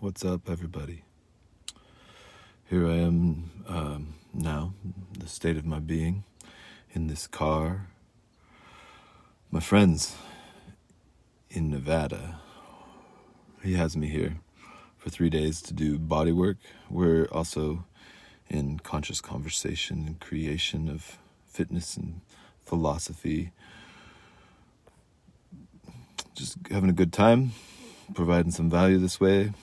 What's up, everybody? Here I am now, the state of my being, in this car. My friend's in Nevada. He has me here for 3 days to do body work. We're also in conscious conversation and creation of fitness and philosophy. Just having a good time, providing some value this way.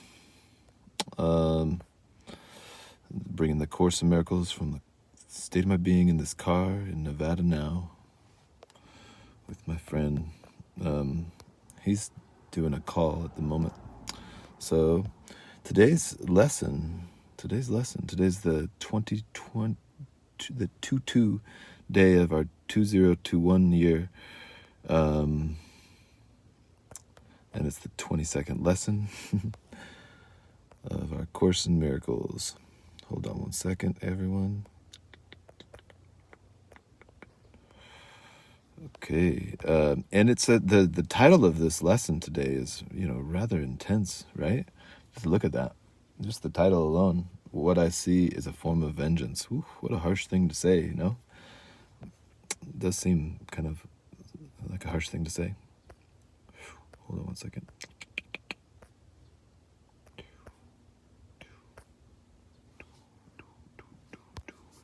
Bringing the Course in Miracles from the state of my being in this car in Nevada now with my friend. He's doing a call at the moment. So today's the 2020, the 2-2 day of our 2021 year. And it's the 22nd lesson of our Course in Miracles. Hold on one second, everyone. Okay, and it's the title of this lesson today is, rather intense, right? Just look at that. Just the title alone. What I see is a form of vengeance. Ooh, what a harsh thing to say, It does seem kind of like a harsh thing to say. Hold on one second.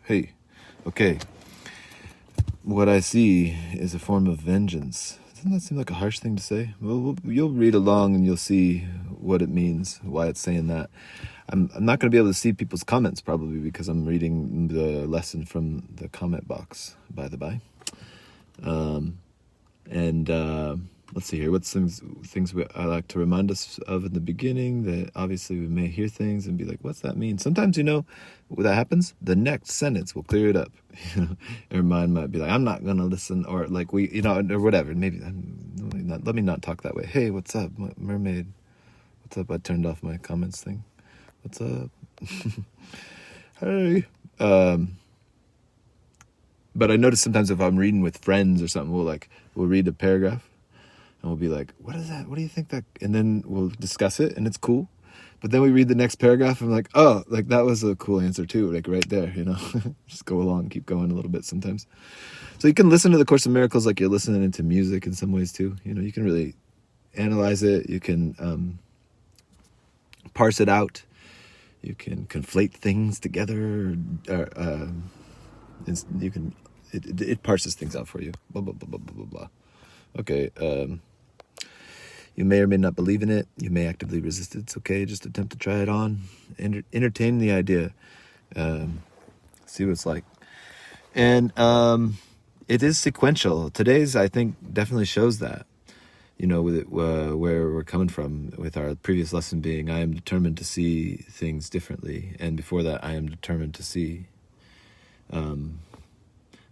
Hey, okay. What I see is a form of vengeance. Doesn't that seem like a harsh thing to say? Well, you'll read along and you'll see what it means, why it's saying that. I'm not going to be able to see people's comments probably because I'm reading the lesson from the comment box, by the by. Let's see here. What's things I like to remind us of in the beginning, that obviously we may hear things and be like, what's that mean? Sometimes, when that happens, the next sentence will clear it up. Your mind might be like, I'm not going to listen, or like or whatever. Maybe let me not talk that way. Hey, what's up, mermaid? What's up? I turned off my comments thing. What's up? Hey. But I notice sometimes if I'm reading with friends or something, we'll read a paragraph and we'll be like, what is that? What do you think that? And then we'll discuss it and it's cool. But then we read the next paragraph and I'm like, oh, like that was a cool answer too. Like right there, just go along, keep going a little bit sometimes. So you can listen to the Course in Miracles like you're listening to music in some ways too. You can really analyze it. You can parse it out. You can conflate things together. It parses things out for you. Blah, blah, blah, blah, blah, blah. Okay. You may or may not believe in it. You may actively resist it. It's okay. Just attempt to try it on. Entertain the idea. See what it's like. And it is sequential. Today's, I think, definitely shows that. With it, where we're coming from, with our previous lesson being, I am determined to see things differently. And before that, I am determined to see.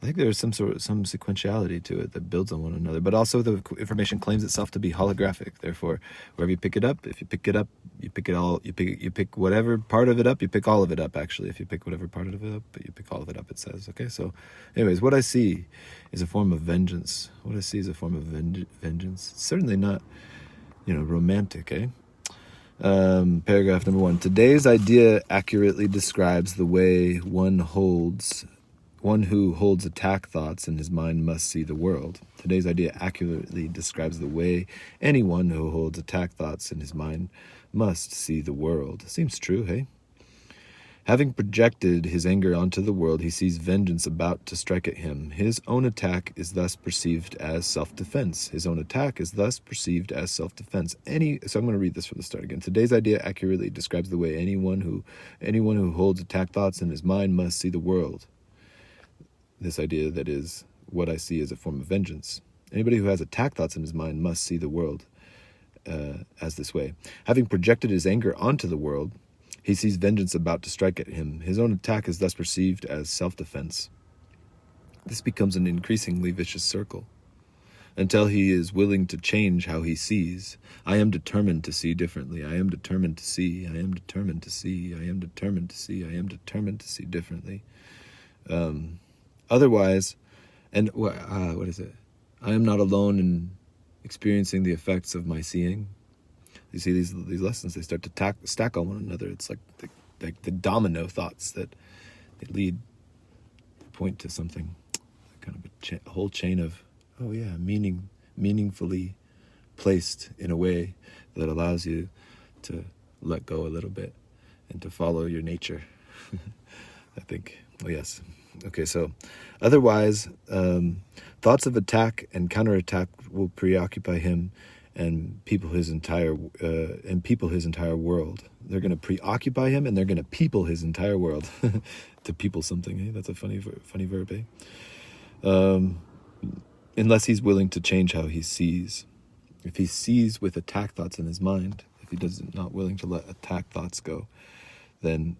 I think there's some sequentiality to it that builds on one another, but also the information claims itself to be holographic. Therefore, wherever you pick it up, if you pick it up, you pick it all. You pick whatever part of it up. You pick all of it up. Actually, if you pick whatever part of it up, but you pick all of it up. It says, okay. So, anyways, what I see is a form of vengeance. What I see is a form of vengeance. It's certainly not, romantic, eh? Paragraph number 1. Today's idea accurately describes the way one who holds attack thoughts in his mind must see the world. Today's idea accurately describes the way anyone who holds attack thoughts in his mind must see the world. Seems true, hey? Having projected his anger onto the world, he sees vengeance about to strike at him. His own attack is thus perceived as self-defense. So I'm going to read this from the start again. Today's idea accurately describes the way anyone who holds attack thoughts in his mind must see the world. This idea that is what I see as a form of vengeance. Anybody who has attack thoughts in his mind must see the world as this way. Having projected his anger onto the world, he sees vengeance about to strike at him. His own attack is thus perceived as self-defense. This becomes an increasingly vicious circle until he is willing to change how he sees. I am determined to see differently. I am determined to see. I am determined to see. I am determined to see. I am determined to see differently. Otherwise, and what is it? I am not alone in experiencing the effects of my seeing. You see these lessons, they start to stack on one another. It's like the domino thoughts that they point to something, kind of a whole chain of, oh yeah, meaningfully placed in a way that allows you to let go a little bit and to follow your nature. I think. Oh yes. Okay, so otherwise, thoughts of attack and counterattack will preoccupy him and people his entire world. They're going to preoccupy him and they're going to people his entire world. To people something, eh? That's a funny verb, eh? Unless he's willing to change how he sees. If he sees with attack thoughts in his mind, if he does not willing to let attack thoughts go, then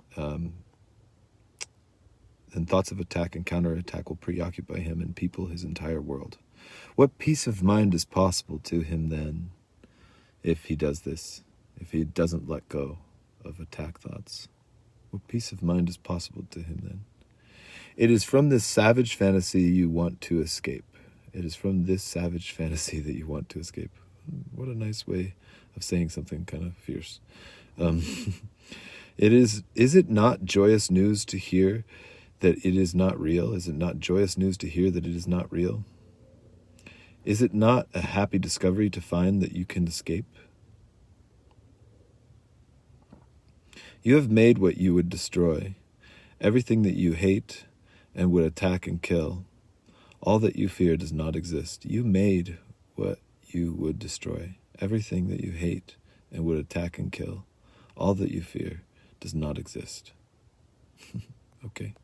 thoughts of attack and counterattack will preoccupy him and people his entire world. What peace of mind is possible to him then, if he does this, if he doesn't let go of attack thoughts? What peace of mind is possible to him then? It is from this savage fantasy you want to escape. It is from this savage fantasy that you want to escape. What a nice way of saying something kind of fierce. Is it not joyous news to hear that it is not real? Is it not joyous news to hear that it is not real? Is it not a happy discovery to find that you can escape? You have made what you would destroy, everything that you hate and would attack and kill. All that you fear does not exist. You made what you would destroy, everything that you hate and would attack and kill. All that you fear does not exist. Okay.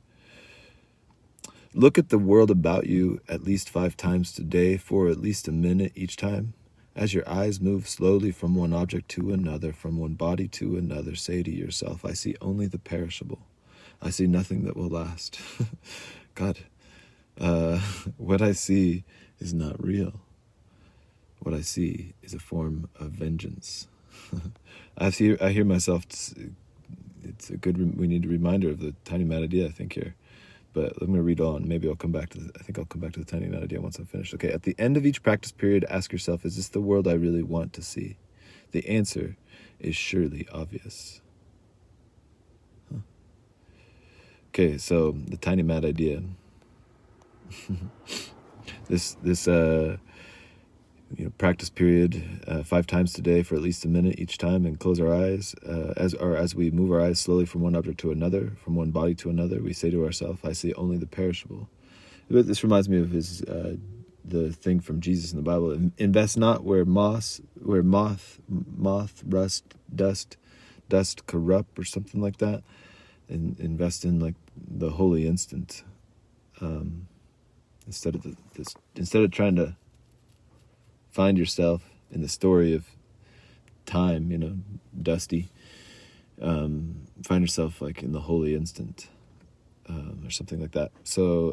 Look at the world about you at least 5 times today for at least a minute each time. As your eyes move slowly from one object to another, from one body to another, say to yourself, I see only the perishable. I see nothing that will last. God, what I see is not real. What I see is a form of vengeance. I hear myself, it's a good, we need a reminder of the tiny mad idea, I think, here. But I'm going to read on. Maybe I'll come back to the tiny mad idea once I'm finished. Okay, at the end of each practice period, ask yourself, is this the world I really want to see? The answer is surely obvious. Huh. Okay, so the tiny mad idea. this practice period 5 times today for at least a minute each time, and close our eyes as we move our eyes slowly from one object to another, from one body to another, we say to ourselves, I see only the perishable. This reminds me of the thing from Jesus in the Bible. Invest not where moth, rust, dust corrupt, or something like that. And invest in like the holy instant. Instead of trying to find yourself in the story of time, dusty. Find yourself like in the holy instant, or something like that. So,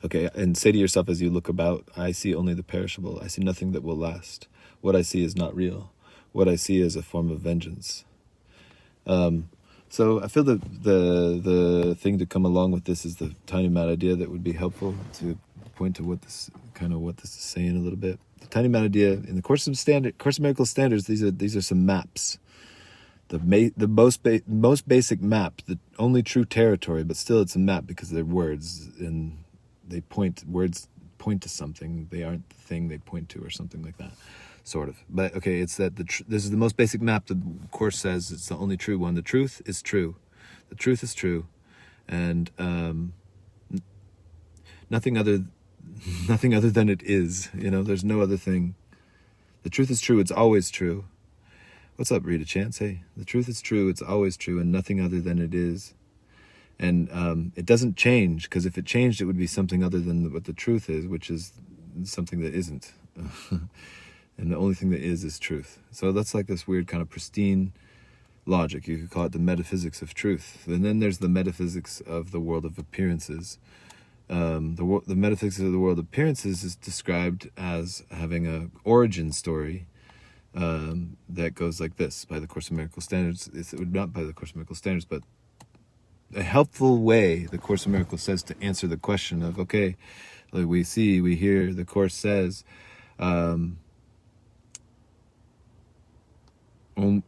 okay, and say to yourself as you look about, I see only the perishable. I see nothing that will last. What I see is not real. What I see is a form of vengeance. So I feel that the thing to come along with this is the tiny mad idea that would be helpful to point to what this is saying a little bit. The tiny mad idea in the Course of Miracle Standards. These are some maps. The most basic map, the only true territory, but still it's a map because they're words and words point to something. They aren't the thing they point to, or something like that, sort of. But okay, it's that this is the most basic map. The Course says it's the only true one. The truth is true. The truth is true, and nothing other than it is. There's no other thing. The truth is true. It's always true. What's up, Rita Chance? Hey, the truth is true. It's always true, and nothing other than it is. And it doesn't change, because if it changed, it would be something other than what the truth is, which is something that isn't. And the only thing that is truth. So that's like this weird kind of pristine logic. You could call it the metaphysics of truth. And then there's the metaphysics of the world of appearances. The metaphysics of the world of appearances is described as having an origin story that goes like this by the Course of Miracle Standards. It's not by the Course of Miracle Standards, but a helpful way the Course of Miracles says to answer the question of, okay, like we hear, the Course says,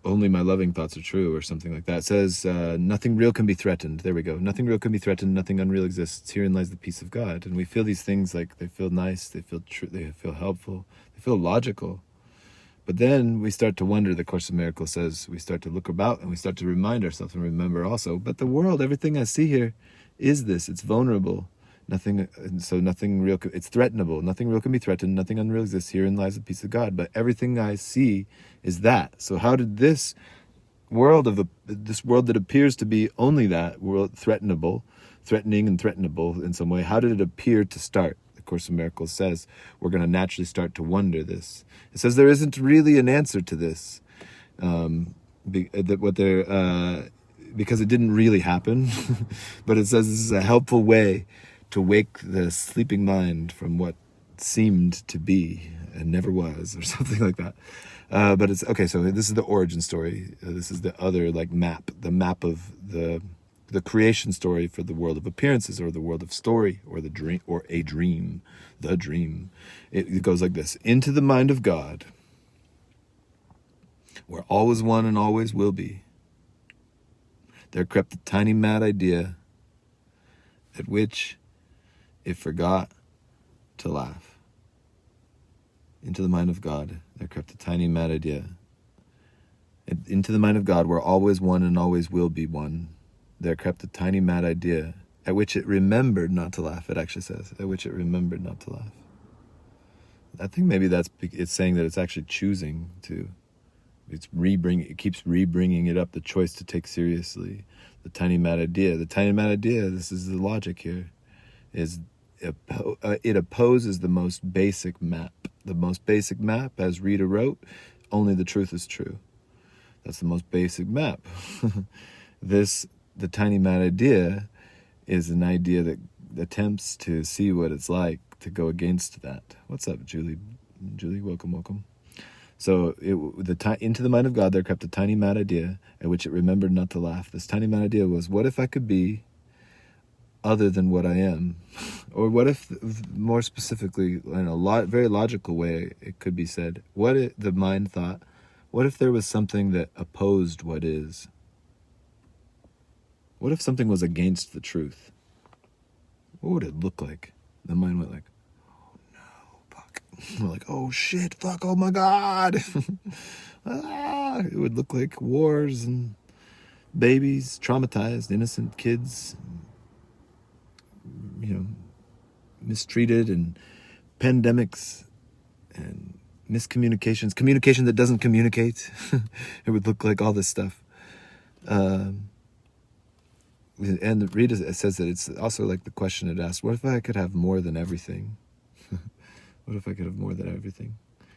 only my loving thoughts are true, or something like that. It says, nothing real can be threatened. There we go. Nothing real can be threatened. Nothing unreal exists. Herein lies the peace of God. And we feel these things like they feel nice, they feel true, they feel helpful, they feel logical. But then we start to wonder, the Course of Miracles says, we start to look about and we start to remind ourselves and remember also, but the world, everything I see here is this. It's vulnerable. Nothing real, it's threatenable. Nothing real can be threatened. Nothing unreal exists. Herein lies the peace of God. But everything I see is that. So how did this world that appears to be only that world, threatening and threatenable in some way, how did it appear to start? The Course of Miracles says we're going to naturally start to wonder this. It says there isn't really an answer to this. Because it didn't really happen, but it says this is a helpful way to wake the sleeping mind from what seemed to be and never was, or something like that. But it's okay. So this is the origin story. This is the other map, the map of the creation story for the world of appearances, or the world of story, or the dream, or a dream, the dream. It goes like this: into the mind of God, where all was one and always will be, there crept a tiny mad idea, at which it forgot to laugh. Into the mind of God, there crept a tiny mad idea. Into the mind of God, where always one and always will be one, there crept a tiny mad idea, at which it remembered not to laugh. It actually says, at which it remembered not to laugh. I think maybe it's saying that it's actually choosing to. It keeps rebringing it up, the choice to take seriously the tiny mad idea. The tiny mad idea, this is the logic here, is it opposes the most basic map. The most basic map, as Rita wrote, only the truth is true. That's the most basic map. The tiny mad idea is an idea that attempts to see what it's like to go against that. What's up, Julie? Julie, welcome. So into the mind of God there crept a tiny mad idea, at which it remembered not to laugh. This tiny mad idea was, what if I could be other than what I am? Or what if, more specifically, in a very logical way, it could be said, the mind thought, what if there was something that opposed what is? What if something was against the truth? What would it look like? The mind went like, we're like, oh shit, fuck, oh my God. It would look like wars and babies, traumatized, innocent kids, mistreated, and pandemics and miscommunications, communication that doesn't communicate. It would look like all this stuff. And Rita says that it's also like the question it asked, what if I could have more than everything? What if I could have more than everything?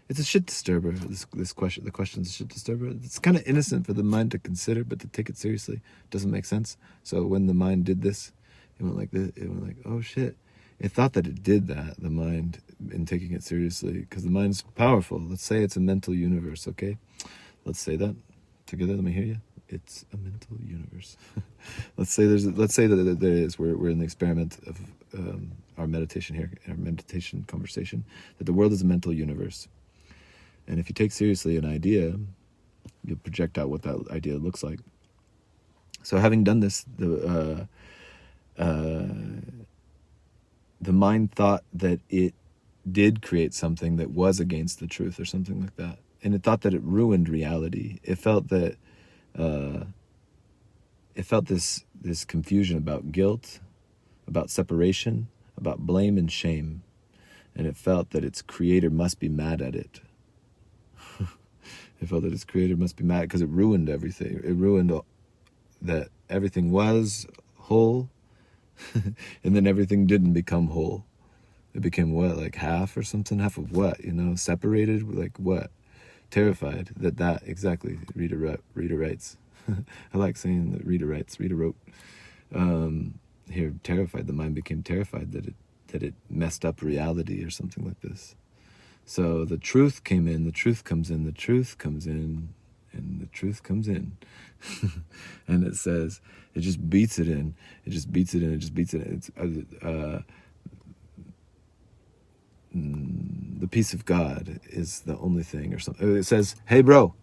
It's a shit disturber. The question's a shit disturber. It's kind of innocent for the mind to consider, but to take it seriously doesn't make sense. So when the mind did this, it went like this. It went like, oh shit. It thought that it did that, the mind, in taking it seriously, because the mind's powerful. Let's say it's a mental universe, okay? Let's say that together. Let me hear you. It's a mental universe. Let's say that there is. We're in the experiment of our meditation here, our meditation conversation, that the world is a mental universe. And if you take seriously an idea, you'll project out what that idea looks like. So having done this, the mind thought that it did create something that was against the truth, or something like that. And it thought that it ruined reality. It felt that this confusion about guilt, about separation, about blame and shame, and it felt that its creator must be mad at it. It felt that its creator must be mad because it ruined everything. It ruined that everything was whole, and then everything didn't become whole. It became what, like half or something? Half of what? Separated, like what? Terrified that exactly. Rita writes. I like saying that Rita writes. Rita wrote. Here, terrified. The mind became terrified that it messed up reality or something like this. So the truth came in. The truth comes in. The truth comes in, and the truth comes in. And it says it just beats it in. It just beats it in. It just beats it in. It's the peace of God is the only thing, or something. It says, hey bro,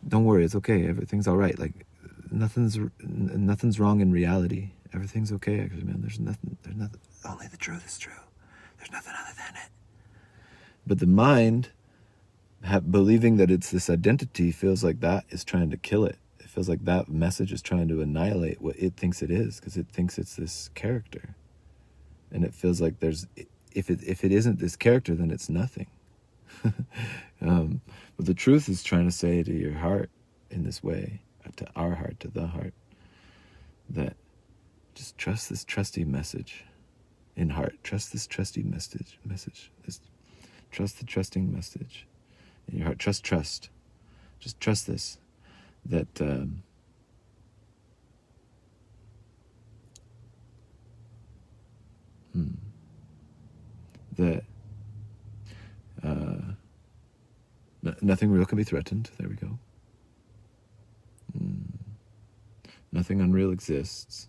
Don't worry, it's okay. Everything's all right. Like nothing's wrong in reality. Everything's okay, actually, man. There's nothing. Only the truth is true. There's nothing other than it. But the mind, believing that it's this identity, feels like that is trying to kill it. It feels like that message is trying to annihilate what it thinks it is, because it thinks it's this character, and it feels like if it isn't this character, then it's nothing. But the truth is trying to say to your heart in this way, to our heart, to the heart, that just trust this trusty message in heart. Trust this trusty message. Trust the trusting message in your heart. Trust. Just trust this, that that nothing real can be threatened. There we go. Nothing unreal exists.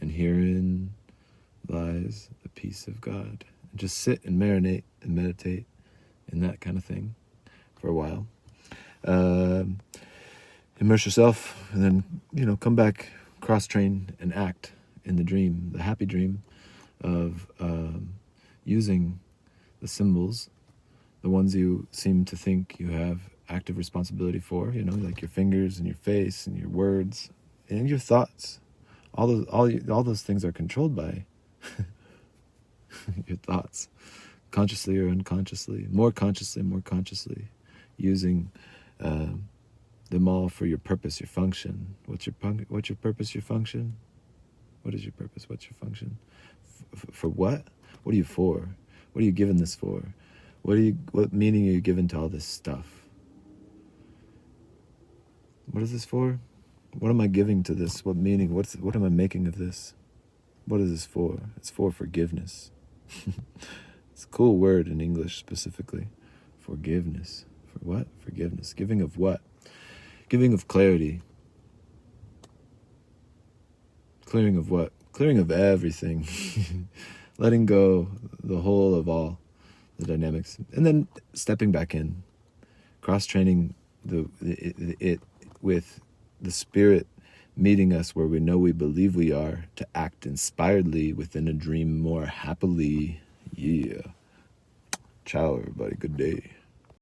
And herein lies the peace of God. And just sit and marinate and meditate in that kind of thing for a while. Immerse yourself, and then, come back, cross-train, and act in the dream, the happy dream of using the symbols, the ones you seem to think you have active responsibility for, like your fingers and your face and your words and your thoughts. All those things are controlled by your thoughts, consciously or unconsciously, more consciously, using them all for your purpose, your function. What's your purpose, your function? What is your purpose? What's your function? For what? What are you for? What are you given this for? What meaning are you given to all this stuff? What is this for? What am I giving to this? What meaning? What am I making of this? What is this for? It's for forgiveness. It's a cool word in English specifically. Forgiveness. For what? Forgiveness. Giving of what? Giving of clarity. Clearing of what? Clearing of everything. Letting go the whole of all the dynamics. And then stepping back in. Cross-training it with the spirit meeting us where we know we believe we are, to act inspiredly within a dream more happily. Yeah. Ciao, everybody. Good day.